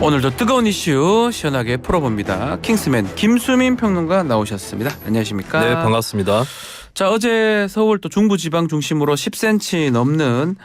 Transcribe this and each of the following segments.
오늘도 뜨거운 이슈 시원하게 풀어봅니다. 킹스맨 김수민 평론가 나오셨습니다. 안녕하십니까? 네, 반갑습니다. 자, 어제 서울 또 중부지방 중심으로 10cm 넘는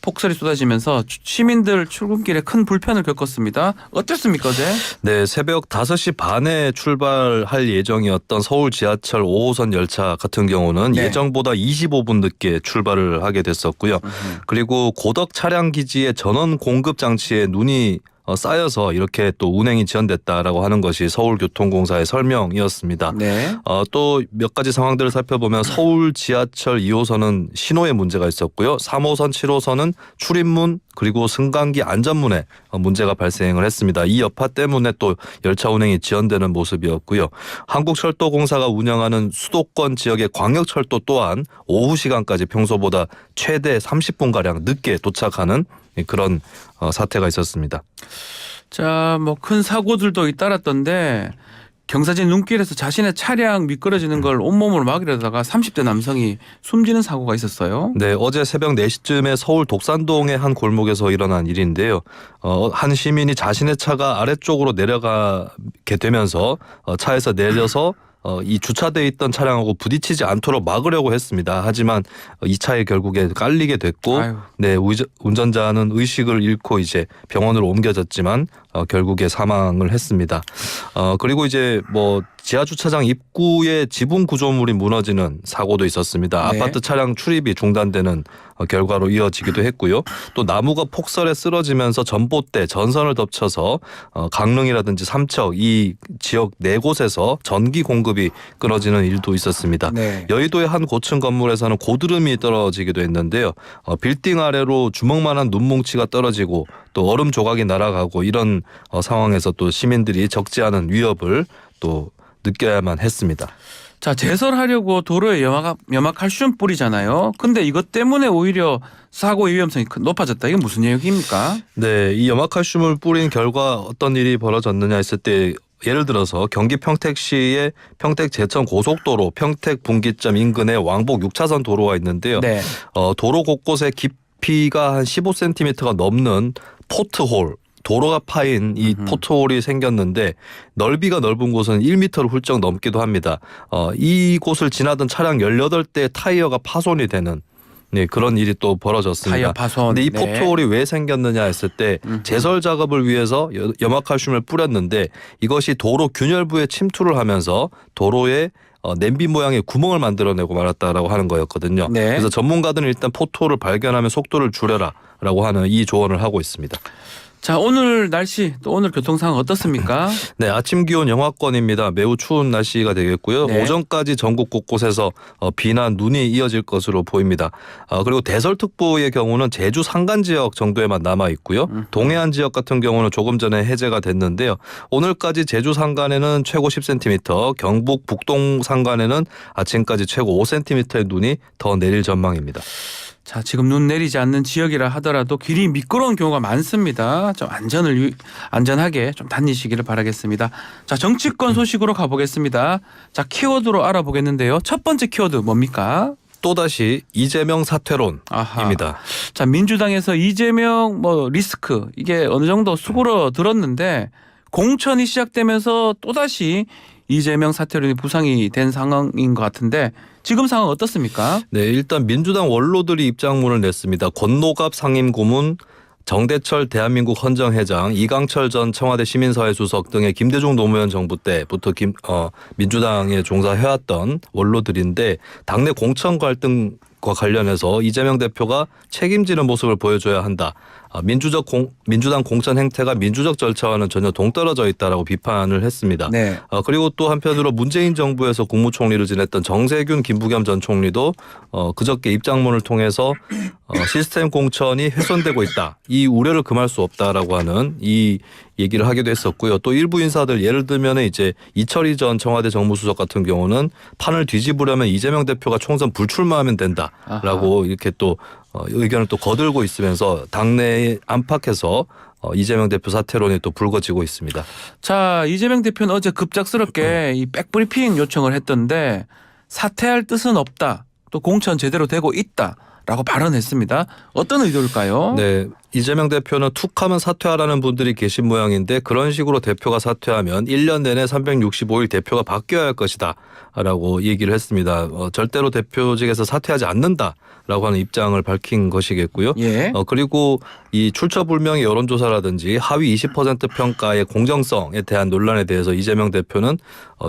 폭설이 쏟아지면서 시민들 출근길에 큰 불편을 겪었습니다. 어땠습니까, 어제? 네, 새벽 5시 반에 출발할 예정이었던 서울 지하철 5호선 열차 같은 경우는 네. 예정보다 25분 늦게 출발을 하게 됐었고요. 그리고 고덕 차량 기지의 전원 공급 장치에 눈이 쌓여서 이렇게 또 운행이 지연됐다라고 하는 것이 서울교통공사의 설명이었습니다. 네. 또 몇 가지 상황들을 살펴보면 서울 지하철 2호선은 신호에 문제가 있었고요. 3호선, 7호선은 출입문 그리고 승강기 안전문에 문제가 발생을 했습니다. 이 여파 때문에 또 열차 운행이 지연되는 모습이었고요. 한국철도공사가 운영하는 수도권 지역의 광역철도 또한 오후 시간까지 평소보다 최대 30분가량 늦게 도착하는 그런 사태가 있었습니다. 자, 뭐 큰 사고들도 잇따랐던데 경사진 눈길에서 자신의 차량 미끄러지는 걸 온몸으로 막으려다가 30대 남성이 숨지는 사고가 있었어요. 네, 어제 새벽 4시쯤에 서울 독산동의 한 골목에서 일어난 일인데요. 한 시민이 자신의 차가 아래쪽으로 내려가게 되면서 차에서 내려서 이 주차돼 있던 차량하고 부딪히지 않도록 막으려고 했습니다. 하지만 이 차에 결국에 깔리게 됐고, 아유. 네, 운전자는 의식을 잃고 이제 병원으로 옮겨졌지만 결국에 사망을 했습니다. 그리고 이제 뭐 지하 주차장 입구에 지붕 구조물이 무너지는 사고도 있었습니다. 네. 아파트 차량 출입이 중단되는 결과로 이어지기도 했고요. 또 나무가 폭설에 쓰러지면서 전봇대, 전선을 덮쳐서 강릉이라든지 삼척 이 지역 4곳에서 전기 공급이 끊어지는 일도 있었습니다. 네. 여의도의 한 고층 건물에서는 고드름이 떨어지기도 했는데요. 빌딩 아래로 주먹만한 눈뭉치가 떨어지고 또 얼음 조각이 날아가고 이런 상황에서 또 시민들이 적지 않은 위협을 또 느껴야만 했습니다. 자, 제설하려고 도로에 염화칼슘 뿌리잖아요. 근데 이것 때문에 오히려 사고의 위험성이 높아졌다. 이게 무슨 얘기입니까? 네, 이 염화칼슘을 뿌린 결과 어떤 일이 벌어졌느냐 했을 때 예를 들어서 경기 평택시의 평택 제천 고속도로 평택 분기점 인근에 왕복 6차선 도로가 있는데요. 네. 도로 곳곳에 깊이가 한 15cm가 넘는 포트홀, 도로가 파인 이 포트홀이 생겼는데 넓이가 넓은 곳은 1m를 훌쩍 넘기도 합니다. 이곳을 지나던 차량 18대의 타이어가 파손이 되는 그런 일이 또 벌어졌습니다. 타이어 파손. 근데 이 네. 포트홀이 왜 생겼느냐 했을 때 제설 작업을 위해서 염화칼슘을 뿌렸는데 이것이 도로 균열부에 침투를 하면서 도로에 냄비 모양의 구멍을 만들어내고 말았다라고 하는 거였거든요. 네. 그래서 전문가들은 일단 포트홀을 발견하면 속도를 줄여라라고 하는 이 조언을 하고 있습니다. 자, 오늘 날씨 또 오늘 교통 상황 어떻습니까? 네, 아침 기온 영하권입니다. 매우 추운 날씨가 되겠고요. 네. 오전까지 전국 곳곳에서 비나 눈이 이어질 것으로 보입니다. 그리고 대설특보의 경우는 제주 산간 지역 정도에만 남아 있고요. 동해안 지역 같은 경우는 조금 전에 해제가 됐는데요. 오늘까지 제주 산간에는 최고 10cm, 경북 북동 산간에는 아침까지 최고 5cm의 눈이 더 내릴 전망입니다. 자, 지금 눈 내리지 않는 지역이라 하더라도 길이 미끄러운 경우가 많습니다. 좀 안전하게 좀 다니시기를 바라겠습니다. 자, 정치권 소식으로 가보겠습니다. 자, 키워드로 알아보겠는데요. 첫 번째 키워드 뭡니까? 또다시 이재명 사퇴론입니다. 아하. 자, 민주당에서 이재명 리스크 이게 어느 정도 수그러 들었는데 공천이 시작되면서 또다시 이재명 사퇴론이 부상이 된 상황인 것 같은데 지금 상황 어떻습니까? 네, 일단 민주당 원로들이 입장문을 냈습니다. 권노갑 상임고문, 정대철 대한민국 헌정회장, 이강철 전 청와대 시민사회수석 등의 김대중 노무현 정부 때부터 민주당에 종사해왔던 원로들인데 당내 공천 갈등과 관련해서 이재명 대표가 책임지는 모습을 보여줘야 한다. 민주당 공천 행태가 민주적 절차와는 전혀 동떨어져 있다라고 비판을 했습니다. 네. 그리고 또 한편으로 문재인 정부에서 국무총리를 지냈던 정세균 김부겸 전 총리도 그저께 입장문을 통해서 시스템 공천이 훼손되고 있다. 이 우려를 금할 수 없다라고 하는 이 얘기를 하기도 했었고요. 또 일부 인사들 예를 들면 이제 이철희 전 청와대 정무수석 같은 경우는 판을 뒤집으려면 이재명 대표가 총선 불출마하면 된다라고 이렇게 또 의견을 또 거들고 있으면서 당내에 안팎에서 이재명 대표 사퇴론이 또 불거지고 있습니다. 자, 이재명 대표는 어제 급작스럽게 이 백브리핑 요청을 했던데 사퇴할 뜻은 없다. 또 공천 제대로 되고 있다라고 발언했습니다. 어떤 의도일까요? 네, 이재명 대표는 툭하면 사퇴하라는 분들이 계신 모양인데 그런 식으로 대표가 사퇴하면 1년 내내 365일 대표가 바뀌어야 할 것이다 라고 얘기를 했습니다. 절대로 대표직에서 사퇴하지 않는다라고 하는 입장을 밝힌 것이겠고요. 예. 그리고 이 출처불명의 여론조사라든지 하위 20% 평가의 공정성에 대한 논란에 대해서 이재명 대표는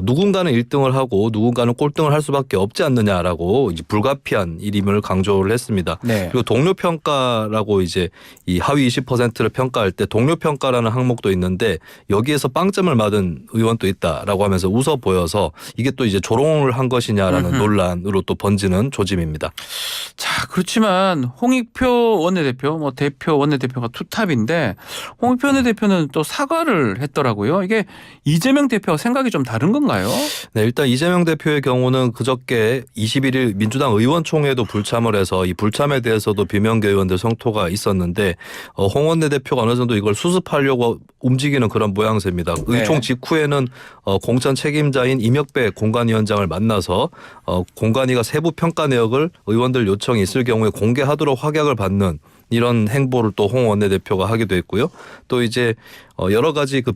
누군가는 1등을 하고 누군가는 꼴등을 할 수밖에 없지 않느냐라고 이제 불가피한 일임을 강조를 했습니다. 네. 그리고 동료 평가라고 이제 이 하위 20%를 평가할 때 동료 평가라는 항목도 있는데 여기에서 빵점을 맞은 의원도 있다라고 하면서 웃어 보여서 이게 또 이제 조롱을 한 것이냐라는 논란으로 또 번지는 조짐입니다. 자, 그렇지만 홍익표 원내대표, 뭐 대표 원내대표가 투탑인데 홍익표 원내대표는 또 사과를 했더라고요. 이게 이재명 대표와 생각이 좀 다른 건가요? 네, 일단 이재명 대표의 경우는 그저께 21일 민주당 의원총회도 불참을 해서 이 불참에 대해서도 비명계 의원들 성토가 있었는데 홍 원내대표가 어느 정도 이걸 수습하려고 움직이는 그런 모양새입니다. 의총 직후에는 공천 책임자인 임혁배 공관위원장을 만나서 공관위가 세부 평가 내역을 의원들 요청이 있을 경우에 공개하도록 확약을 받는 이런 행보를 또 홍 원내대표가 하기도 했고요. 또 이제 여러 가지 그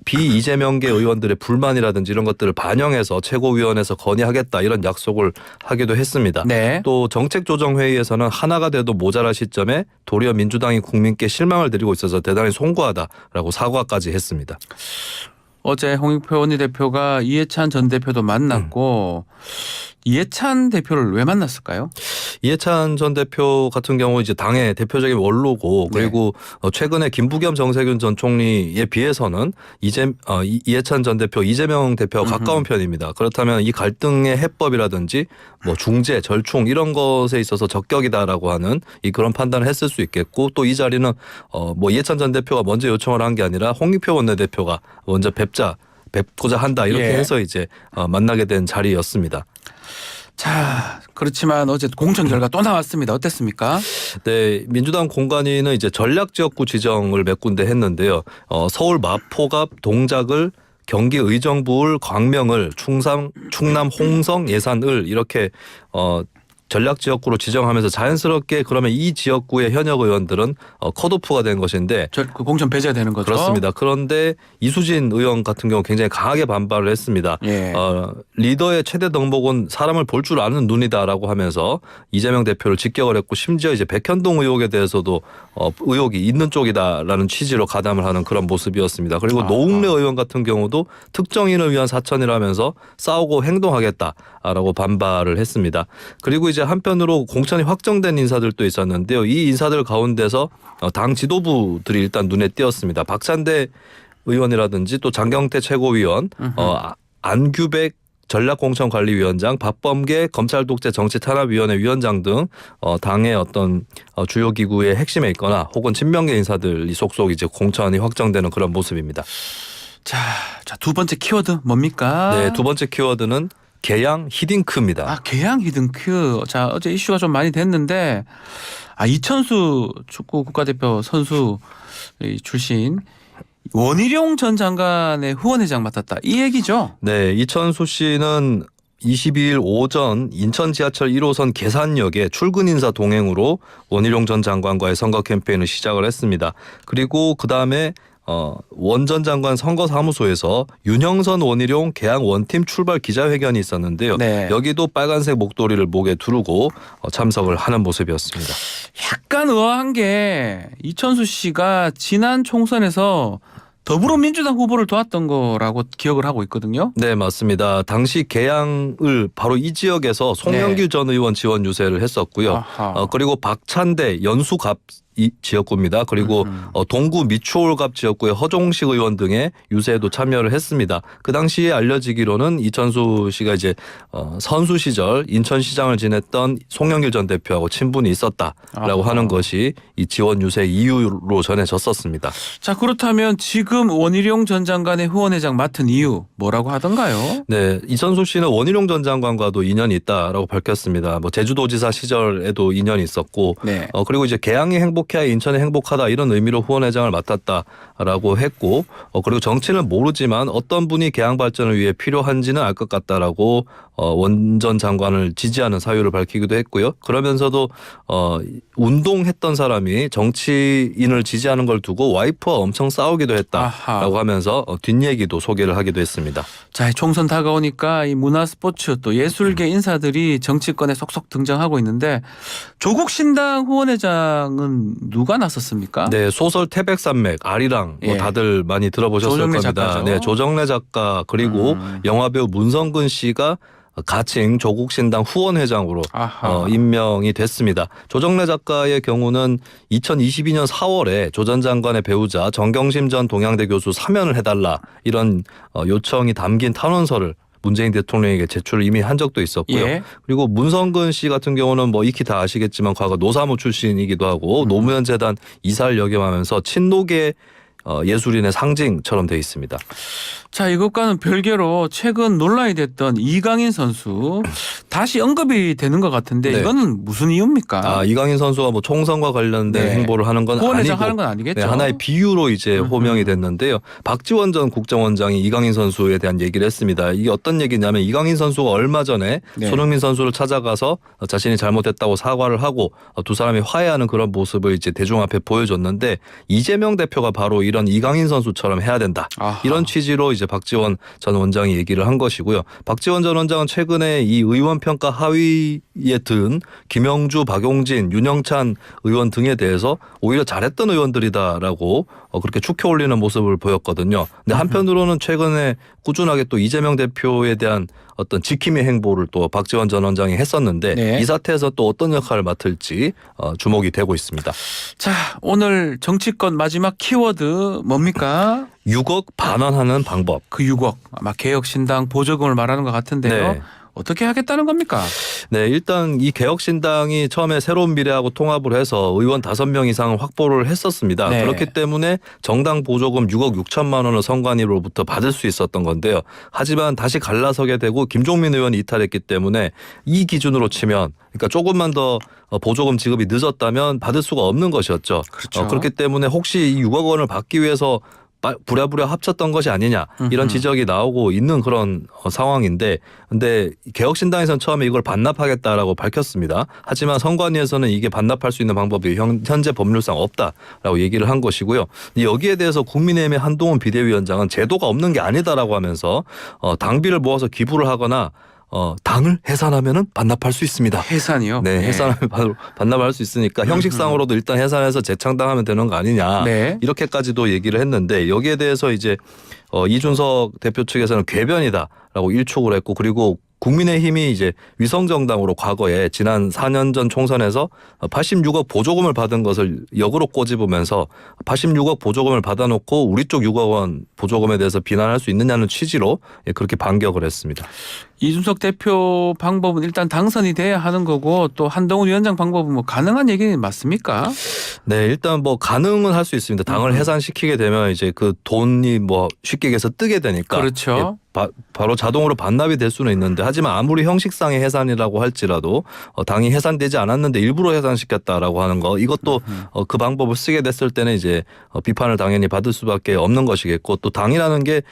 비이재명계 의원들의 불만이라든지 이런 것들을 반영해서 최고위원회에서 건의하겠다 이런 약속을 하기도 했습니다. 네. 또 정책조정회의에서는 하나가 돼도 모자랄 시점에 도리어 민주당이 국민께 실망을 드리고 있어서 대단히 송구하다라고 사과까지 했습니다. 어제 홍익표 원내대표가 이해찬 전 대표도 만났고 이해찬 대표를 왜 만났을까요? 이해찬 전 대표 같은 경우 이제 당의 대표적인 원로고 그리고 최근에 김부겸 정세균 전 총리에 비해서는 이해찬 전 대표, 이재명 대표와 가까운 편입니다. 그렇다면 이 갈등의 해법이라든지 뭐 중재, 절충 이런 것에 있어서 적격이다라고 하는 그런 판단을 했을 수 있겠고 또 이 자리는 뭐 이해찬 전 대표가 먼저 요청을 한 게 아니라 홍익표 원내대표가 먼저 뵙고자 한다 이렇게 해서 이제 만나게 된 자리였습니다. 자, 그렇지만 어제 공천 결과 또 나왔습니다. 어땠습니까? 네, 민주당 공관위는 이제 전략지역구 지정을 몇 군데 했는데요. 서울 마포갑, 동작을, 경기 의정부을, 광명을, 충남 홍성, 예산을 이렇게 전략지역구로 지정하면서 자연스럽게 그러면 이 지역구의 현역 의원들은 컷오프가 된 것인데 그 공천 배제가 되는 거죠. 그렇습니다. 그런데 이수진 의원 같은 경우 굉장히 강하게 반발을 했습니다. 예. 리더의 최대 덕목은 사람을 볼 줄 아는 눈이다라고 하면서 이재명 대표를 직격을 했고 심지어 이제 백현동 의혹에 대해서도 의혹이 있는 쪽이다라는 취지로 가담을 하는 그런 모습이었습니다. 그리고 노웅래 의원 같은 경우도 특정인을 위한 사천이라면서 싸우고 행동하겠다라고 반발을 했습니다. 그리고 이제 한편으로 공천이 확정된 인사들도 있었는데요. 이 인사들 가운데서 당 지도부들이 일단 눈에 띄었습니다. 박찬대 의원이라든지 또 장경태 최고위원, 안규백 전략공천관리위원장, 박범계 검찰독재정치탄압위원회 위원장 등 당의 어떤 주요 기구의 핵심에 있거나 혹은 친명계 인사들이 속속 이제 공천이 확정되는 그런 모습입니다. 자, 두 번째 키워드 뭡니까? 네, 두 번째 키워드는 계양 히딩크입니다. 계양 히딩크. 자, 어제 이슈가 좀 많이 됐는데 이천수 축구 국가대표 선수 출신 원희룡 전 장관의 후원회장 맡았다. 이 얘기죠? 네, 이천수 씨는 22일 오전 인천 지하철 1호선 계산역에 출근 인사 동행으로 원희룡 전 장관과의 선거 캠페인을 시작을 했습니다. 그리고 그다음에 원 전 장관 선거사무소에서 윤형선 원희룡 계양 원팀 출발 기자회견이 있었는데요. 네. 여기도 빨간색 목도리를 목에 두르고 참석을 하는 모습이었습니다. 약간 의아한 게 이천수 씨가 지난 총선에서 더불어민주당 후보를 도왔던 거라고 기억을 하고 있거든요. 네, 맞습니다. 당시 계양을 바로 이 지역에서 송영길 전 의원 지원 유세를 했었고요. 그리고 박찬대 연수갑 이 지역구입니다. 그리고 동구 미추홀갑 지역구의 허종식 의원 등의 유세에도 참여를 했습니다. 그 당시에 알려지기로는 이천수 씨가 이제 선수 시절 인천시장을 지냈던 송영길 전 대표하고 친분이 있었다라고 하는 것이 이 지원 유세 이유로 전해졌었습니다. 자, 그렇다면 지금 원희룡 전 장관의 후원회장 맡은 이유 뭐라고 하던가요? 네, 이천수 씨는 원희룡 전 장관과도 인연이 있다라고 밝혔습니다. 뭐 제주도지사 시절에도 인연이 있었고, 네. 그리고 이제 계양이 행복해야 인천이 행복하다 이런 의미로 후원회장을 맡았다라고 했고, 그리고 정치는 모르지만 어떤 분이 계양 발전을 위해 필요한지는 알 것 같다라고 원전 장관을 지지하는 사유를 밝히기도 했고요. 그러면서도 운동했던 사람이 정치인을 지지하는 걸 두고 와이프와 엄청 싸우기도 했다라고 하면서 뒷얘기도 소개를 하기도 했습니다. 자, 총선 다가오니까 이 문화 스포츠 또 예술계 인사들이 정치권에 속속 등장하고 있는데 조국 신당 후원회장은 누가 나섰습니까? 네, 소설 태백산맥, 아리랑 뭐 예. 다들 많이 들어보셨을 조정래 겁니다. 작가죠. 네, 조정래 작가 그리고 영화배우 문성근 씨가 가칭 조국신당 후원회장으로 임명이 됐습니다. 조정래 작가의 경우는 2022년 4월에 조 전 장관의 배우자 정경심 전 동양대 교수 사면을 해달라 이런 요청이 담긴 탄원서를 문재인 대통령에게 제출을 이미 한 적도 있었고요. 예. 그리고 문성근 씨 같은 경우는 뭐 익히 다 아시겠지만 과거 노사모 출신이기도 하고 노무현 재단 이사를 역임하면서 친노계 예술인의 상징처럼 돼 있습니다. 자, 이것과는 별개로 최근 논란이 됐던 이강인 선수 다시 언급이 되는 것 같은데 네. 이거는 무슨 이유입니까? 이강인 선수가 뭐 총선과 관련된 네. 행보를 하는 건 후원회장 아니고 하는 건 아니겠죠? 네, 하나의 비유로 이제 호명이 됐는데요. 박지원 전 국정원장이 이강인 선수에 대한 얘기를 했습니다. 이게 어떤 얘기냐면 이강인 선수가 얼마 전에 네. 손흥민 선수를 찾아가서 자신이 잘못했다고 사과를 하고 두 사람이 화해하는 그런 모습을 이제 대중 앞에 보여줬는데 이재명 대표가 바로 이런 이강인 선수처럼 해야 된다. 아하. 이런 취지로 이제 박지원 전 원장이 얘기를 한 것이고요. 박지원 전 원장은 최근에 이 의원 평가 하위에 든 김영주, 박용진, 윤영찬 의원 등에 대해서 오히려 잘했던 의원들이다라고 그렇게 축혀 올리는 모습을 보였거든요. 근데 한편으로는 최근에 꾸준하게 또 이재명 대표에 대한 어떤 지킴이 행보를 또 박지원 전 원장이 했었는데 네. 이 사태에서 또 어떤 역할을 맡을지 주목이 되고 있습니다. 자, 오늘 정치권 마지막 키워드 뭡니까? 6억 반환하는 방법. 그 6억 아마 개혁신당 보조금을 말하는 것 같은데요. 네. 어떻게 하겠다는 겁니까? 네, 일단 이 개혁신당이 처음에 새로운 미래하고 통합을 해서 의원 5명 이상을 확보를 했었습니다. 네. 그렇기 때문에 정당 보조금 6억 6천만 원을 선관위로부터 받을 수 있었던 건데요. 하지만 다시 갈라서게 되고 김종민 의원이 이탈했기 때문에 이 기준으로 치면 그러니까 조금만 더 보조금 지급이 늦었다면 받을 수가 없는 것이었죠. 그렇죠. 그렇기 때문에 혹시 이 6억 원을 받기 위해서 부랴부랴 합쳤던 것이 아니냐 이런 지적이 나오고 있는 그런 상황인데 근데 개혁신당에서는 처음에 이걸 반납하겠다라고 밝혔습니다. 하지만 선관위에서는 이게 반납할 수 있는 방법이 현재 법률상 없다라고 얘기를 한 것이고요. 여기에 대해서 국민의힘의 한동훈 비대위원장은 제도가 없는 게 아니다라고 하면서 당비를 모아서 기부를 하거나 당을 해산하면은 반납할 수 있습니다. 해산이요? 네, 해산하면 바로 반납할 수 있으니까 형식상으로도 일단 해산해서 재창당하면 되는 거 아니냐. 네. 이렇게까지도 얘기를 했는데 여기에 대해서 이제 이준석 대표 측에서는 궤변이다라고 일축을 했고 그리고 국민의힘이 이제 위성정당으로 과거에 지난 4년 전 총선에서 86억 보조금을 받은 것을 역으로 꼬집으면서 86억 보조금을 받아놓고 우리 쪽 6억 원 보조금에 대해서 비난할 수 있느냐는 취지로 그렇게 반격을 했습니다. 이준석 대표 방법은 일단 당선이 돼야 하는 거고 또 한동훈 위원장 방법은 뭐 가능한 얘기는 맞습니까? 네, 일단 뭐 가능은 할 수 있습니다. 당을 해산시키게 되면 이제 그 돈이 뭐 쉽게 얘기해서 뜨게 되니까. 그렇죠. 바로 자동으로 반납이 될 수는 있는데 하지만 아무리 형식상의 해산이라고 할지라도 당이 해산되지 않았는데 일부러 해산시켰다라고 하는 거 이것도 그 방법을 쓰게 됐을 때는 이제 비판을 당연히 받을 수밖에 없는 것이겠고 또 당이라는 게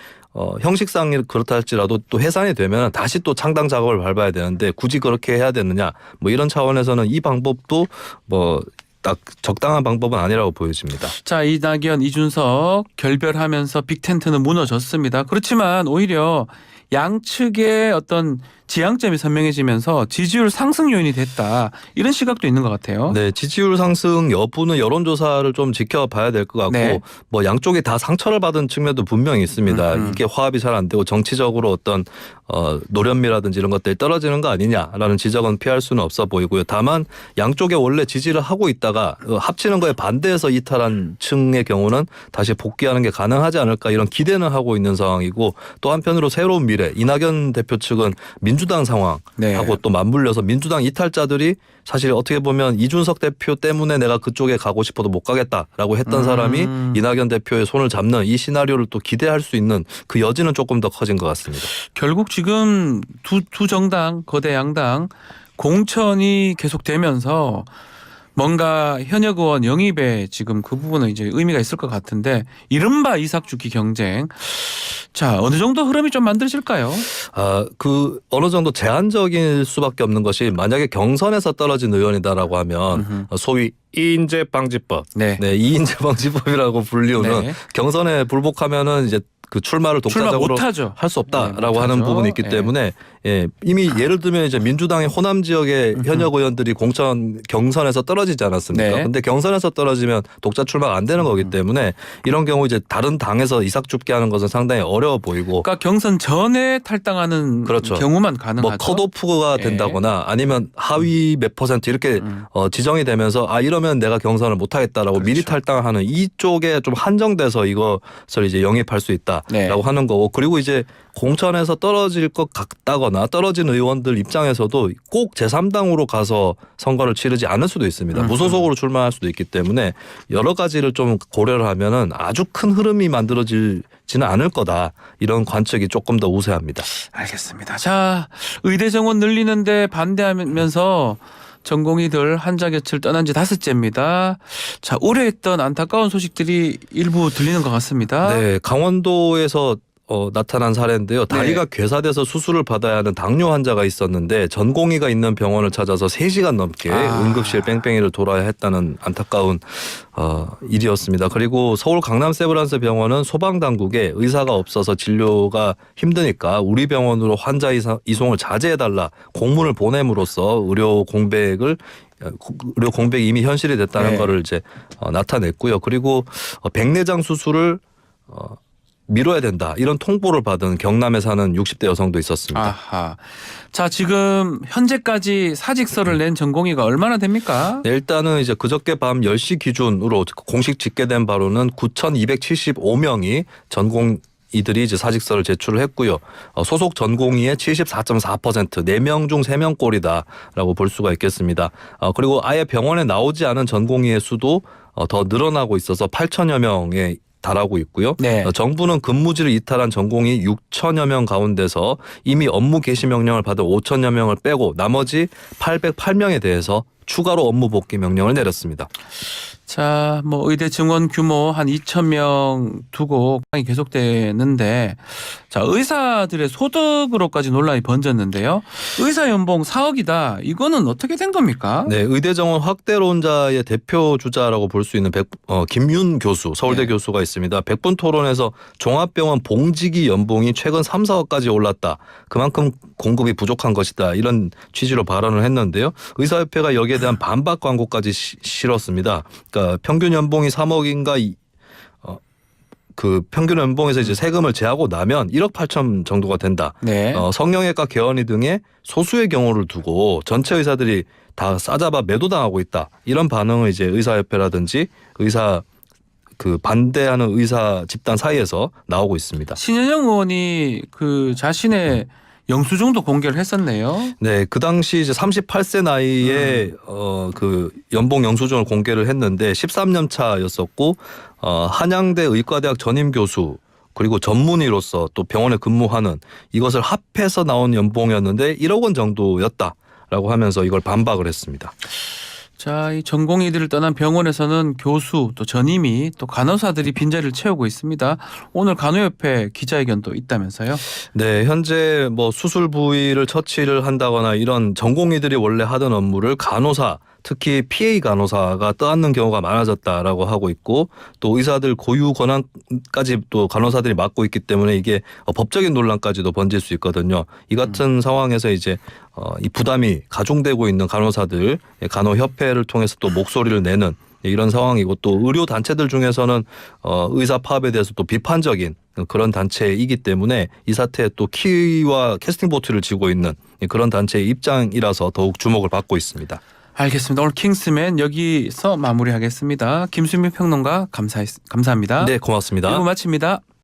형식상 그렇다 할지라도 또 해산이 되면 다시 또 창당 작업을 밟아야 되는데 굳이 그렇게 해야 되느냐 뭐 이런 차원에서는 이 방법도 뭐 딱 적당한 방법은 아니라고 보여집니다. 자, 이낙연, 이준석 결별하면서 빅텐트는 무너졌습니다. 그렇지만 오히려 양측의 어떤 지향점이 선명해지면서 지지율 상승 요인이 됐다. 이런 시각도 있는 것 같아요. 네, 지지율 상승 여부는 여론조사를 좀 지켜봐야 될 것 같고 네. 뭐 양쪽이 다 상처를 받은 측면도 분명히 있습니다. 이게 화합이 잘 안 되고 정치적으로 어떤 노련미라든지 이런 것들이 떨어지는 거 아니냐라는 지적은 피할 수는 없어 보이고요. 다만 양쪽에 원래 지지를 하고 있다가 합치는 거에 반대해서 이탈한 층의 경우는 다시 복귀하는 게 가능하지 않을까 이런 기대는 하고 있는 상황이고 또 한편으로 새로운 미래 이낙연 대표 측은 민주당 상황하고 네. 또 맞물려서 민주당 이탈자들이 사실 어떻게 보면 이준석 대표 때문에 내가 그쪽에 가고 싶어도 못 가겠다라고 했던 사람이 이낙연 대표의 손을 잡는 이 시나리오를 또 기대할 수 있는 그 여지는 조금 더 커진 것 같습니다. 결국 지금 두 정당 거대 양당 공천이 계속되면서 뭔가 현역 의원 영입에 지금 그 부분은 이제 의미가 있을 것 같은데 이른바 이삭죽기 경쟁. 자, 어느 정도 흐름이 좀 만들어질까요? 그 어느 정도 제한적일 수밖에 없는 것이 만약에 경선에서 떨어진 의원이다라고 하면 소위 이인재 방지법, 네. 이인재 방지법이라고 불리우는 네. 경선에 불복하면은 이제 그 출마를 독자적으로 못하죠. 할 수 없다라고 네, 하는 못하죠. 부분이 있기 예. 때문에 이미 예를 들면 이제 민주당의 호남 지역의 현역 의원들이 공천 경선에서 떨어지지 않았습니까? 네. 근데 경선에서 떨어지면 독자 출마가 안 되는 거기 때문에 이런 경우 이제 다른 당에서 이삭 줍게 하는 것은 상당히 어려워 보이고 그러니까 경선 전에 탈당하는 그렇죠. 경우만 가능하죠. 뭐 컷오프가 예. 된다거나 아니면 하위 몇 퍼센트 이렇게 지정이 되면서 이러면 내가 경선을 못 하겠다라고 그렇죠. 미리 탈당하는 이쪽에 좀 한정돼서 이것을 이제 영입할 수 있다라고 네. 하는 거고 그리고 이제 공천에서 떨어질 것 같다거나 떨어진 의원들 입장에서도 꼭 제3당으로 가서 선거를 치르지 않을 수도 있습니다. 무소속으로 출마할 수도 있기 때문에 여러 가지를 좀 고려를 하면은 아주 큰 흐름이 만들어지지는 않을 거다. 이런 관측이 조금 더 우세합니다. 알겠습니다. 자, 의대 정원 늘리는데 반대하면서 전공의들 한자교체를 떠난 지 5째입니다. 자, 우려했던 안타까운 소식들이 일부 들리는 것 같습니다. 네, 강원도에서 나타난 사례인데요. 다리가 괴사돼서 수술을 받아야 하는 당뇨 환자가 있었는데 전공의가 있는 병원을 찾아서 3시간 넘게 응급실 뺑뺑이를 돌아야 했다는 안타까운 일이었습니다. 그리고 서울 강남 세브란스 병원은 소방당국에 의사가 없어서 진료가 힘드니까 우리 병원으로 환자 이송을 자제해달라 공문을 보냄으로써 의료 공백이 이미 현실이 됐다는 네. 거를 이제 나타냈고요. 그리고 백내장 수술을 미뤄야 된다. 이런 통보를 받은 경남에 사는 60대 여성도 있었습니다. 아하. 자, 지금 현재까지 사직서를 낸 전공의가 얼마나 됩니까? 네, 일단은 이제 그저께 밤 10시 기준으로 공식 집계된 바로는 9,275명이 전공의들이 이제 사직서를 제출을 했고요. 소속 전공의의 74.4%, 4명 중 3명 꼴이다라고 볼 수가 있겠습니다. 그리고 아예 병원에 나오지 않은 전공의의 수도 더 늘어나고 있어서 8천여 명에 달하고 있고요. 네. 정부는 근무지를 이탈한 전공이 6천여 명 가운데서 이미 업무 개시 명령을 받은 5천여 명을 빼고 나머지 808명에 대해서 추가로 업무 복귀 명령을 내렸습니다. 자, 뭐 의대 증원 규모 한 2,000명 두고 강이 계속되는데, 자, 의사들의 소득으로까지 논란이 번졌는데요. 의사 연봉 4억이다. 이거는 어떻게 된 겁니까? 네, 의대 정원 확대론자의 대표 주자라고 볼 수 있는 김윤 교수, 서울대 네. 교수가 있습니다. 100분 토론에서 종합병원 봉직이 연봉이 최근 3, 4억까지 올랐다. 그만큼 공급이 부족한 것이다. 이런 취지로 발언을 했는데요. 의사협회가 여기에 대한 반박 광고까지 실었습니다. 그러니까 평균 연봉이 3억인가 그 평균 연봉에서 이제 세금을 제하고 나면 1억 8천 정도가 된다. 네. 성형외과 개원의 등의 소수의 경우를 두고 전체 의사들이 다 싸잡아 매도당하고 있다. 이런 반응을 이제 의사협회라든지 의사 그 반대하는 의사 집단 사이에서 나오고 있습니다. 신현영 의원이 그 자신의 영수증도 공개를 했었네요. 네, 그 당시 이제 38세 나이에 그 연봉 영수증을 공개를 했는데 13년 차였었고 한양대 의과대학 전임 교수 그리고 전문의로서 또 병원에 근무하는 이것을 합해서 나온 연봉이었는데 1억 원 정도였다라고 하면서 이걸 반박을 했습니다. 자, 이 전공의들을 떠난 병원에서는 교수 또 전임의 또 간호사들이 빈자리를 채우고 있습니다. 오늘 간호협회 기자회견도 있다면서요? 네, 현재 뭐 수술 부위를 처치를 한다거나 이런 전공의들이 원래 하던 업무를 간호사, 특히 PA 간호사가 떠안는 경우가 많아졌다라고 하고 있고 또 의사들 고유 권한까지 또 간호사들이 맡고 있기 때문에 이게 법적인 논란까지도 번질 수 있거든요. 이 같은 상황에서 이제 이 부담이 가중되고 있는 간호사들, 간호협회를 통해서 또 목소리를 내는 이런 상황이고 또 의료 단체들 중에서는 의사 파업에 대해서 또 비판적인 그런 단체이기 때문에 이 사태에 또 키와 캐스팅 보트를 쥐고 있는 그런 단체의 입장이라서 더욱 주목을 받고 있습니다. 알겠습니다. 오늘 킹스맨 여기서 마무리하겠습니다. 김수민 평론가 감사합니다. 네, 고맙습니다. 1부 마칩니다.